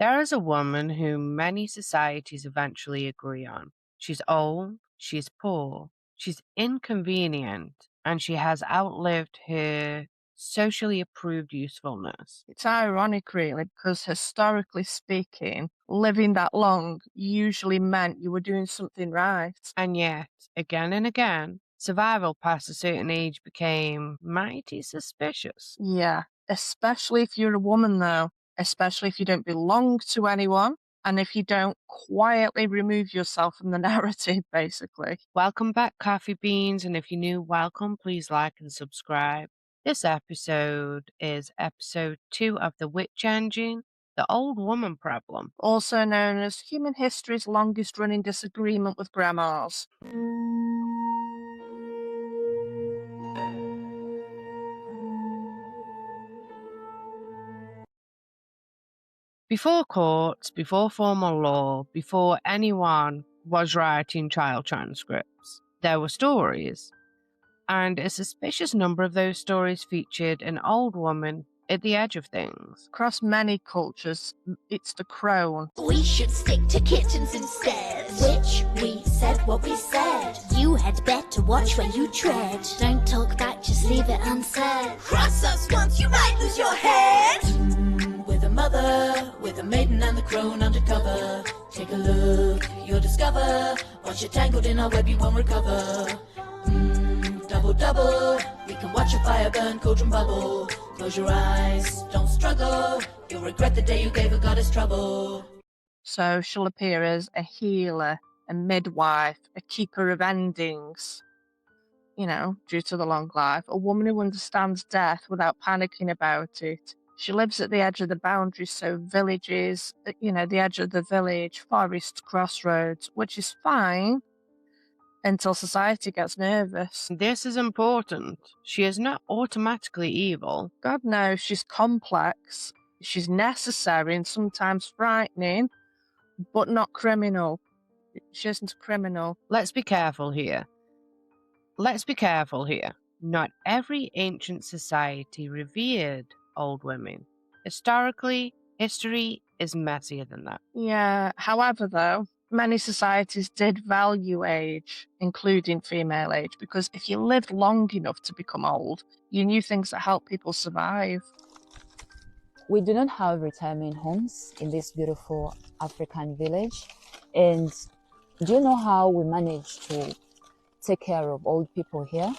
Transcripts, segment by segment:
There is a woman whom many societies eventually agree on. She's old, she's poor, she's inconvenient, and she has outlived her socially approved usefulness. It's ironic, really, because historically speaking, living that long usually meant you were doing something right. And yet, again and again, survival past a certain age became mighty suspicious. Yeah, especially if you're a woman, though, especially if you don't belong to anyone and if you don't quietly remove yourself from the narrative, basically. Welcome back, Coffee Beans, and if you're new, welcome. Please like and subscribe. This episode is episode 2 of The Witch Engine, The Old Woman Problem. Also known as human history's longest running disagreement with grandmas. Before courts, before formal law, before anyone was writing trial transcripts, there were stories. And a suspicious number of those stories featured an old woman at the edge of things. Across many cultures, it's the crone. We should stick to kittens instead. Which we said what we said. You had better watch where you tread. Don't talk back, just leave it unsaid. Cross us once, you might lose your head. With a mother, with a maiden and the crone undercover. Take a look, you'll discover. Once you're tangled in our web, you won't recover. Double, double, we can watch a fire burn, cauldron bubble. Close your eyes, don't struggle. You'll regret the day you gave a goddess trouble. So she'll appear as a healer, a midwife, a keeper of endings. You know, due to the long life, a woman who understands death without panicking about it. She lives at the edge of the boundaries, so villages, the edge of the village, forest, crossroads, which is fine until society gets nervous. This is important. She is not automatically evil. God knows she's complex, she's necessary and sometimes frightening, but not criminal. She isn't a criminal. Let's be careful here. Not every ancient society revered old women. Historically, history is messier than that. Yeah, however, though, many societies did value age, including female age, because if you lived long enough to become old, you knew things that helped people survive. We do not have retirement homes in this beautiful African village. And do you know how we manage to take care of old people here?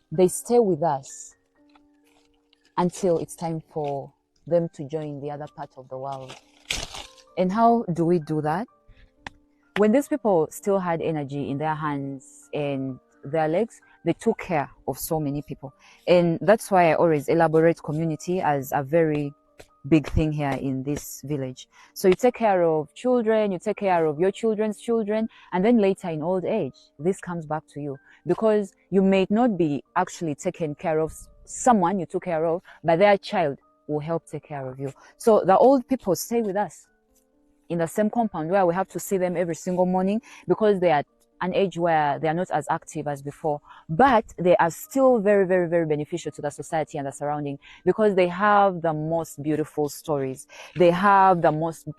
They stay with us until it's time for them to join the other part of the world. And how do we do that? When these people still had energy in their hands and their legs, they took care of so many people. And that's why I always elaborate community as a very big thing here in this village. So you take care of children, you take care of your children's children, and then later in old age, this comes back to you because you may not be actually taking care of someone you took care of, but their child will help take care of you. So the old people stay with us in the same compound where we have to see them every single morning because they are at an age where they are not as active as before, but they are still very, very, very beneficial to the society and the surrounding because they have the most beautiful stories. They have the most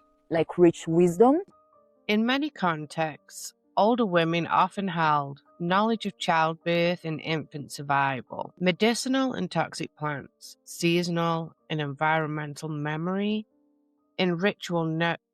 rich wisdom. In many contexts, older women often held knowledge of childbirth and infant survival, medicinal and toxic plants, seasonal and environmental memory, and ritual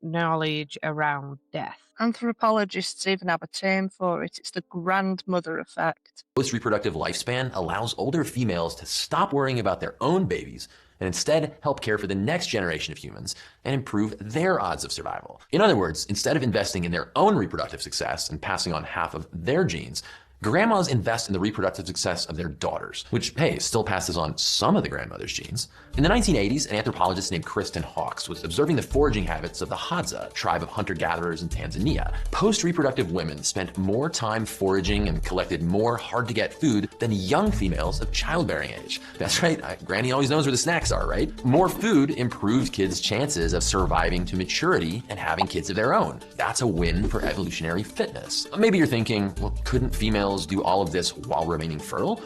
knowledge around death. Anthropologists even have a term for it. It's the grandmother effect. Post-reproductive lifespan allows older females to stop worrying about their own babies and instead help care for the next generation of humans and improve their odds of survival. In other words, instead of investing in their own reproductive success and passing on half of their genes, grandmas invest in the reproductive success of their daughters, which, hey, still passes on some of the grandmother's genes. In the 1980s, an anthropologist named Kristen Hawkes was observing the foraging habits of the Hadza, tribe of hunter-gatherers in Tanzania. Post-reproductive women spent more time foraging and collected more hard-to-get food than young females of childbearing age. That's right, Granny always knows where the snacks are, right? More food improves kids' chances of surviving to maturity and having kids of their own. That's a win for evolutionary fitness. Maybe you're thinking, well, couldn't females do all of this while remaining fertile?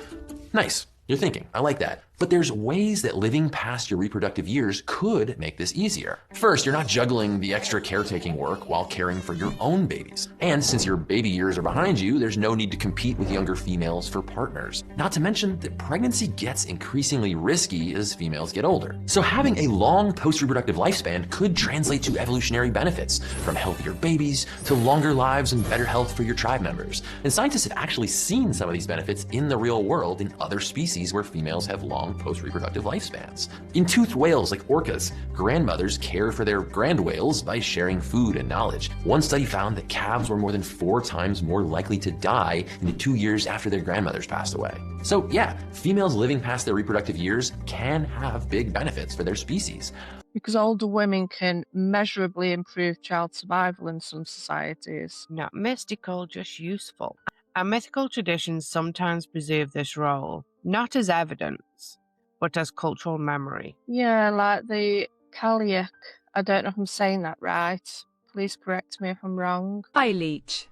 Nice. You're thinking, I like that. But there's ways that living past your reproductive years could make this easier. First, you're not juggling the extra caretaking work while caring for your own babies. And since your baby years are behind you, there's no need to compete with younger females for partners. Not to mention that pregnancy gets increasingly risky as females get older. So having a long post-reproductive lifespan could translate to evolutionary benefits, from healthier babies to longer lives and better health for your tribe members. And scientists have actually seen some of these benefits in the real world in other species where females have long post-reproductive lifespans. In toothed whales like orcas, grandmothers care for their grand whales by sharing food and knowledge. One study found that calves were more than 4 times more likely to die in the 2 years after their grandmothers passed away. So yeah, females living past their reproductive years can have big benefits for their species. Because older women can measurably improve child survival in some societies. Not mystical, just useful. Our mythical traditions sometimes preserve this role, not as evidence, but as cultural memory. Yeah, like the Kaliak. I don't know if I'm saying that right. Please correct me if I'm wrong. Hi, Leech.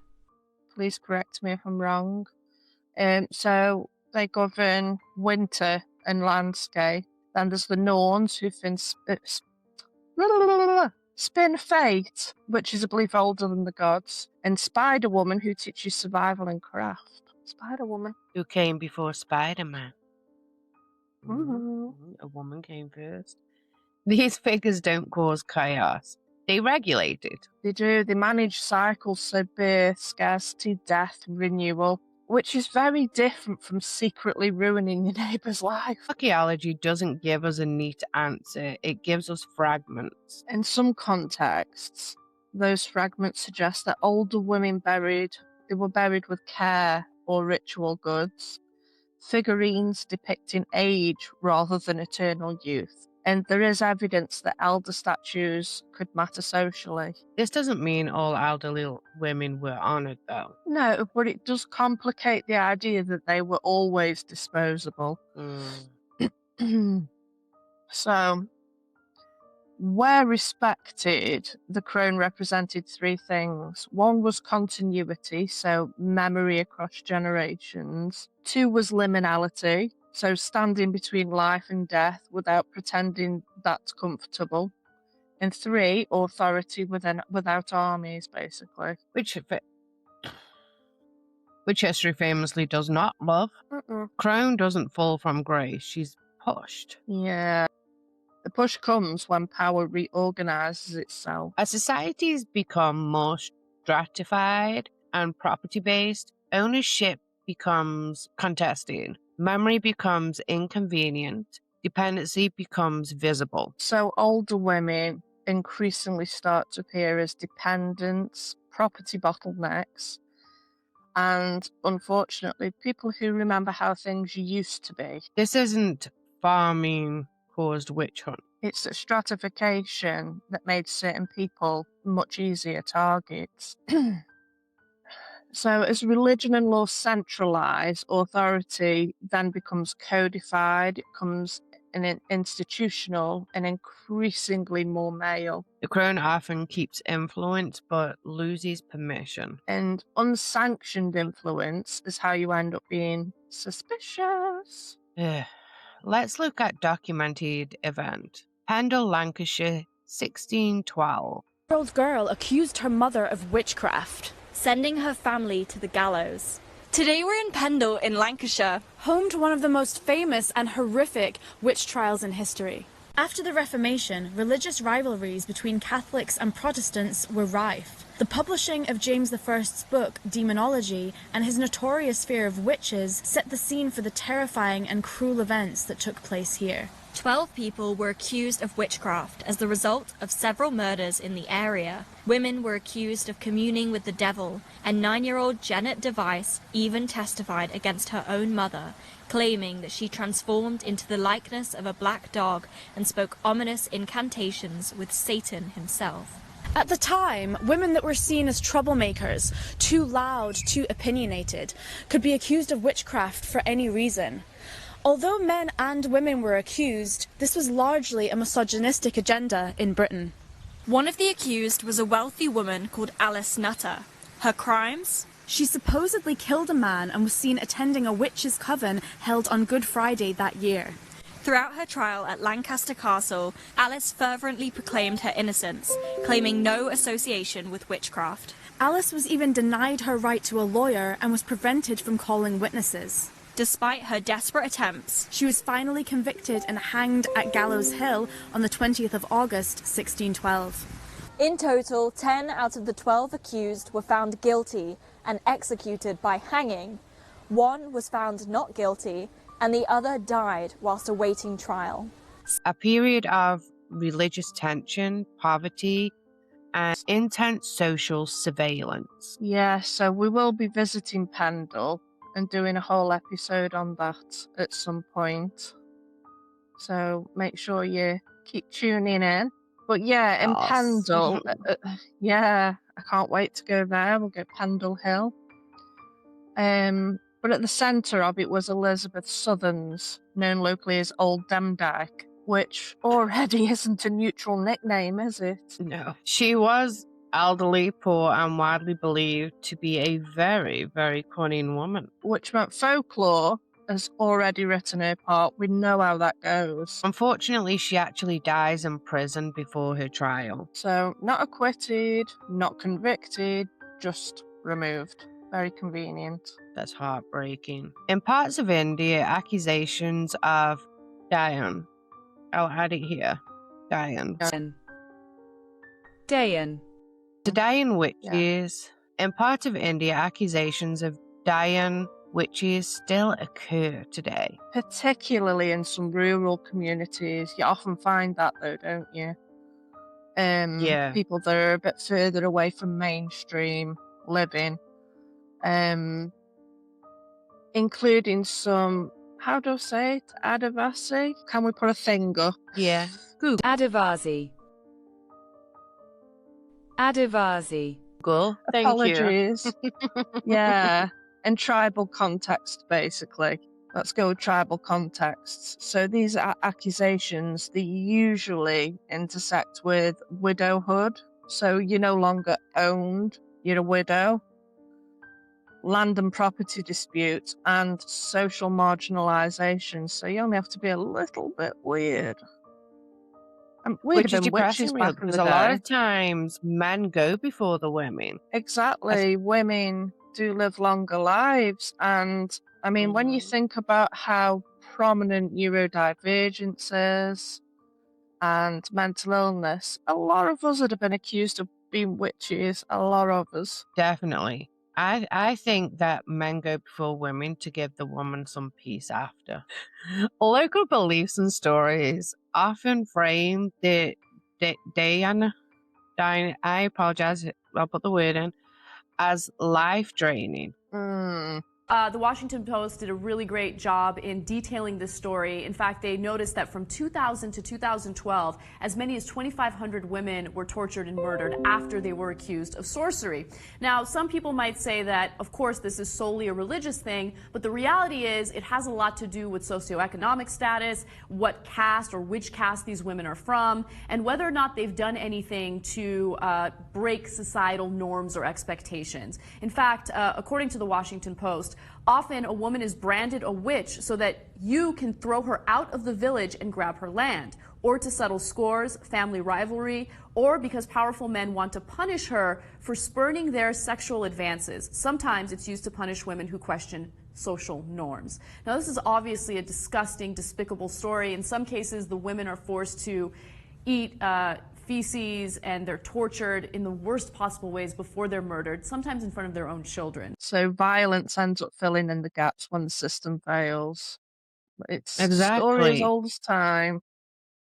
Please correct me if I'm wrong. So they govern winter and landscape. Then there's the Norns who've been spin fate, which is, I believe, older than the gods, and Spider Woman, who teaches survival and craft. Spider Woman. Who came before Spider-Man? Mm-hmm. A woman came first. These figures don't cause chaos. They regulate it. They do. They manage cycles, so birth, scarcity, death, renewal, which is very different from secretly ruining your neighbour's life. Archaeology doesn't give us a neat answer. It gives us fragments. In some contexts, those fragments suggest that older women were buried with care or ritual goods, figurines depicting age rather than eternal youth. And there is evidence that elder statues could matter socially. This doesn't mean all elderly women were honoured, though. No, but it does complicate the idea that they were always disposable. So, where respected, the Crone represented 3 things. 1 was continuity, so memory across generations. 2 was liminality, so standing between life and death without pretending that's comfortable. And 3, authority without armies, basically. Which history famously does not love. Crone doesn't fall from grace. She's pushed. Yeah. The push comes when power reorganizes itself. As societies become more stratified and property-based, ownership becomes contested. Memory becomes inconvenient. Dependency becomes visible. So older women increasingly start to appear as dependents, property bottlenecks, and unfortunately, people who remember how things used to be. This isn't farming caused witch hunt. It's a stratification that made certain people much easier targets. So as religion and law centralise, authority then becomes codified, it becomes an institutional and increasingly more male. The Crone often keeps influence but loses permission. And unsanctioned influence is how you end up being suspicious. Let's look at documented event. Pendle, Lancashire, 1612. Old girl accused her mother of witchcraft, sending her family to the gallows. Today we're in Pendle in Lancashire, home to one of the most famous and horrific witch trials in history. After the Reformation, religious rivalries between Catholics and Protestants were rife. The publishing of James I's book, Demonology, and his notorious fear of witches set the scene for the terrifying and cruel events that took place here. 12 people were accused of witchcraft as the result of several murders in the area. Women were accused of communing with the devil, and 9-year-old Janet Device even testified against her own mother, claiming that she transformed into the likeness of a black dog and spoke ominous incantations with Satan himself. At the time, women that were seen as troublemakers, too loud, too opinionated, could be accused of witchcraft for any reason. Although men and women were accused, this was largely a misogynistic agenda in Britain. One of the accused was a wealthy woman called Alice Nutter. Her crimes? She supposedly killed a man and was seen attending a witches' coven held on Good Friday that year. Throughout her trial at Lancaster Castle, Alice fervently proclaimed her innocence, claiming no association with witchcraft. Alice was even denied her right to a lawyer and was prevented from calling witnesses. Despite her desperate attempts, She was finally convicted and hanged at Gallows Hill on the 20th of August, 1612. in total, 10 out of the 12 accused were found guilty and executed by hanging. One was found not guilty, and the other died whilst awaiting trial. A period of religious tension, poverty, and intense social surveillance. Yeah, so we will be visiting Pendle and doing a whole episode on that at some point. So make sure you keep tuning in. But yeah, in Yes. Pendle, yeah, I can't wait to go there. We'll go Pendle Hill. But at the centre of it was Elizabeth Southerns, known locally as Old Demdike, which already isn't a neutral nickname, is it? No. She was elderly, poor, and widely believed to be a very, very cunning woman. Which meant folklore has already written her part. We know how that goes. Unfortunately, she actually dies in prison before her trial. So, not acquitted, not convicted, just removed. Very convenient. That's heartbreaking. In parts of India, accusations of Dayan. I'll add it here. Dayan. Dayan. The Dayan witches. In part of India, accusations of Dayan witches still occur today. Particularly in some rural communities. You often find that though, don't you? Yeah. People that are a bit further away from mainstream living. Including some, how do I say it? Adivasi? Can we put a thing up? Yeah. Google. Adivasi. Adivasi. Google. Thank Apologies. you. Yeah. In tribal context, basically. Let's go with tribal contexts. So these accusations, they usually intersect with widowhood. So you're no longer owned, you're a widow. Land and property disputes, and social marginalisation. So you only have to be a little bit weird. Which is been witches depressing, back in because the a lot day. of times men go before the women. Exactly. Women do live longer lives. And I mean, when you think about how prominent neurodivergence is and mental illness, a lot of us that have been accused of being witches, a lot of us. Definitely. I think that men go before women to give the woman some peace after. Local beliefs and stories often frame the Dayan, I apologize, I'll put the word in, as life draining. The Washington Post did a really great job in detailing this story. In fact, they noticed that from 2000 to 2012, as many as 2,500 women were tortured and murdered after they were accused of sorcery. Now, some people might say that, of course, this is solely a religious thing, but the reality is it has a lot to do with socioeconomic status, what caste or which caste these women are from, and whether or not they've done anything to break societal norms or expectations. In fact, according to the Washington Post, often a woman is branded a witch so that you can throw her out of the village and grab her land, or to settle scores, family rivalry, or because powerful men want to punish her for spurning their sexual advances. Sometimes it's used to punish women who question social norms. Now, this is obviously a disgusting, despicable story. In some cases, the women are forced to eat feces, and they're tortured in the worst possible ways before they're murdered, sometimes in front of their own children. So violence ends up filling in the gaps when the system fails. It's story as Exactly. old as time.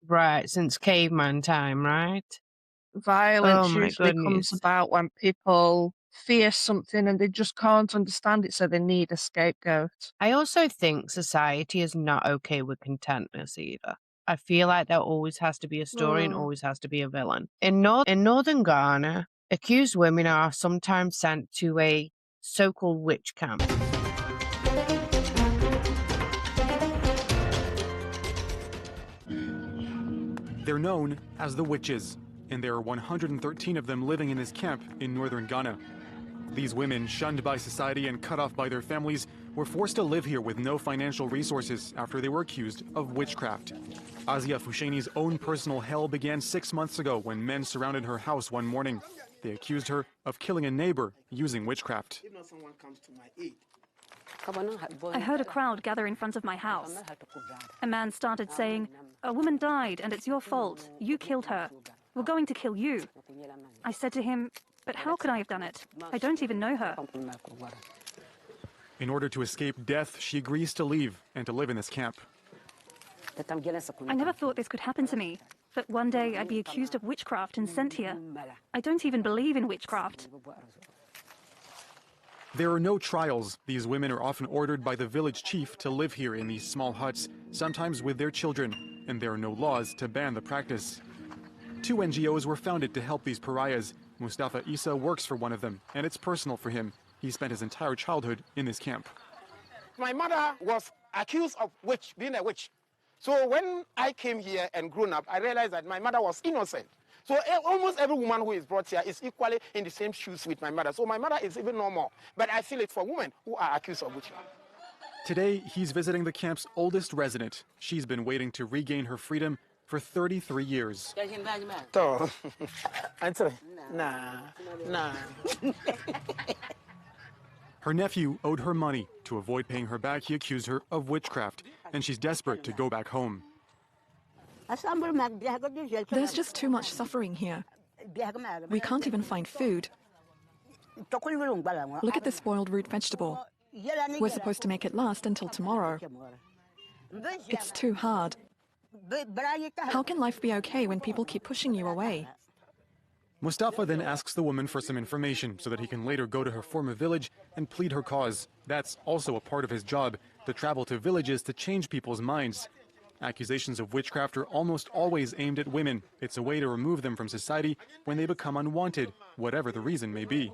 Right, since caveman time, right? Violence Oh my usually comes goodness. about when people fear something and they just can't understand it, so they need a scapegoat. I also think society is not okay with contentness either. I feel like there always has to be a story and always has to be a villain. In northern Ghana, accused women are sometimes sent to a so-called witch camp. They're known as the witches, and there are 113 of them living in this camp in northern Ghana. These women, shunned by society and cut off by their families, were forced to live here with no financial resources after they were accused of witchcraft. Asia Fushani's own personal hell began 6 months ago when men surrounded her house one morning. They accused her of killing a neighbor using witchcraft. I heard a crowd gather in front of my house. A man started saying, "A woman died and it's your fault. You killed her. We're going to kill you." I said to him, "But how could I have done it? I don't even know her." In order to escape death, she agrees to leave and to live in this camp. I never thought this could happen to me, that one day I'd be accused of witchcraft and sent here. I don't even believe in witchcraft. There are no trials. These women are often ordered by the village chief to live here in these small huts, sometimes with their children, and there are no laws to ban the practice. 2 NGOs were founded to help these pariahs. Mustafa Isa works for one of them, and it's personal for him. He spent his entire childhood in this camp. My mother was accused of being a witch. So when I came here and grew up, I realized that my mother was innocent. So almost every woman who is brought here is equally in the same shoes with my mother. So my mother is even normal. But I feel it for women who are accused of witchcraft. Today, he's visiting the camp's oldest resident. She's been waiting to regain her freedom for 33 years. So, nah. Her nephew owed her money. To avoid paying her back, he accused her of witchcraft, and she's desperate to go back home. There's just too much suffering here. We can't even find food. Look at this spoiled root vegetable. We're supposed to make it last until tomorrow. It's too hard. How can life be okay when people keep pushing you away? Mustafa then asks the woman for some information so that he can later go to her former village and plead her cause. That's also a part of his job, to travel to villages to change people's minds. Accusations of witchcraft are almost always aimed at women. It's a way to remove them from society when they become unwanted, whatever the reason may be.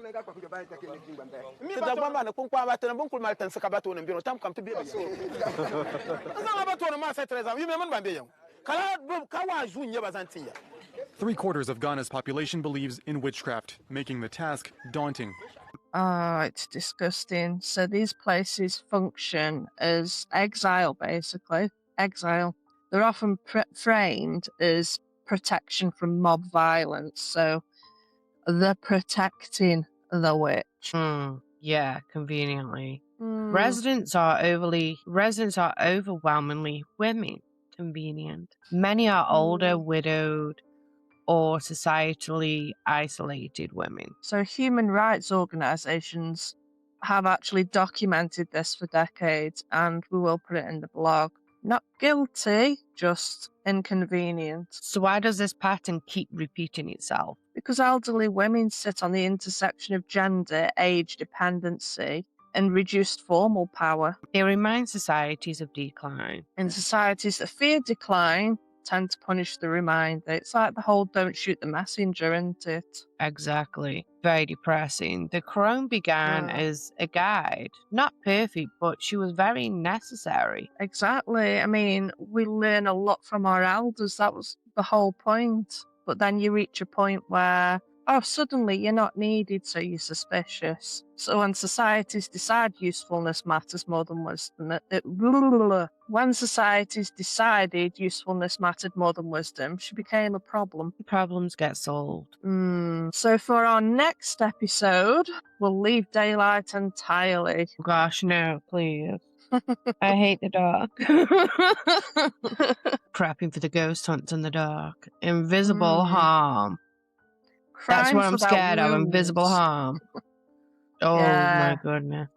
Three-quarters of Ghana's population believes in witchcraft, making the task daunting. Oh, it's disgusting. So these places function as exile, basically. Exile. They're often framed as protection from mob violence. So they're protecting the witch. Yeah, conveniently. Residents are overwhelmingly women. Convenient. Many are older, widowed, or societally isolated women. So human rights organisations have actually documented this for decades, and we will put it in the blog. Not guilty, just inconvenient. So why does this pattern keep repeating itself? Because elderly women sit on the intersection of gender, age, dependency, and reduced formal power. They remind societies of decline. In societies that fear decline, tend to punish the reminder. It's like the whole "don't shoot the messenger," isn't it? Exactly. Very depressing. The Crone began as a guide. Not perfect, but she was very necessary. Exactly. I mean, we learn a lot from our elders. That was the whole point. But then you reach a point where, suddenly you're not needed, so you're suspicious. So when societies decide usefulness matters more than wisdom, when societies decided usefulness mattered more than wisdom, she became a problem. Problems get solved. So for our next episode, we'll leave daylight entirely. Gosh, no, please. I hate the dark. Prepping for the ghost hunts in the dark. Invisible harm. That's what I'm scared of, invisible harm. Oh my goodness.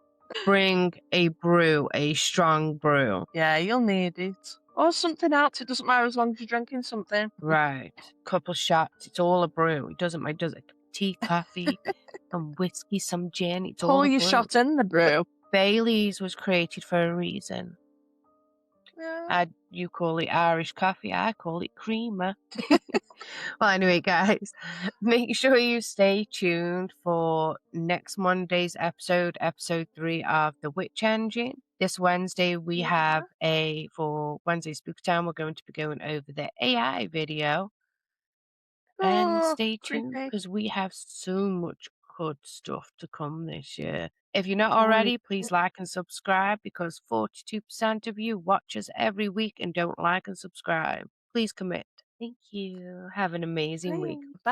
Bring a brew, a strong brew. Yeah, you'll need it. Or something else, it doesn't matter as long as you're drinking something. Right. Couple shots, it's all a brew. It doesn't matter, does it? Tea, coffee, some whiskey, some gin, it's all a brew. Pour your shot in the brew. Bailey's was created for a reason. Yeah. You call it Irish coffee, I call it creamer. Well, anyway, guys, make sure you stay tuned for next Monday's episode 3 of The Witch Engine. This Wednesday, we have for Wednesday Spooky Time, we're going to be going over the AI video. And stay tuned because we have so much good stuff to come this year. If you're not already, please like and subscribe, because 42% of you watch us every week and don't like and subscribe. Please commit. Thank you. Have an amazing week. Bye.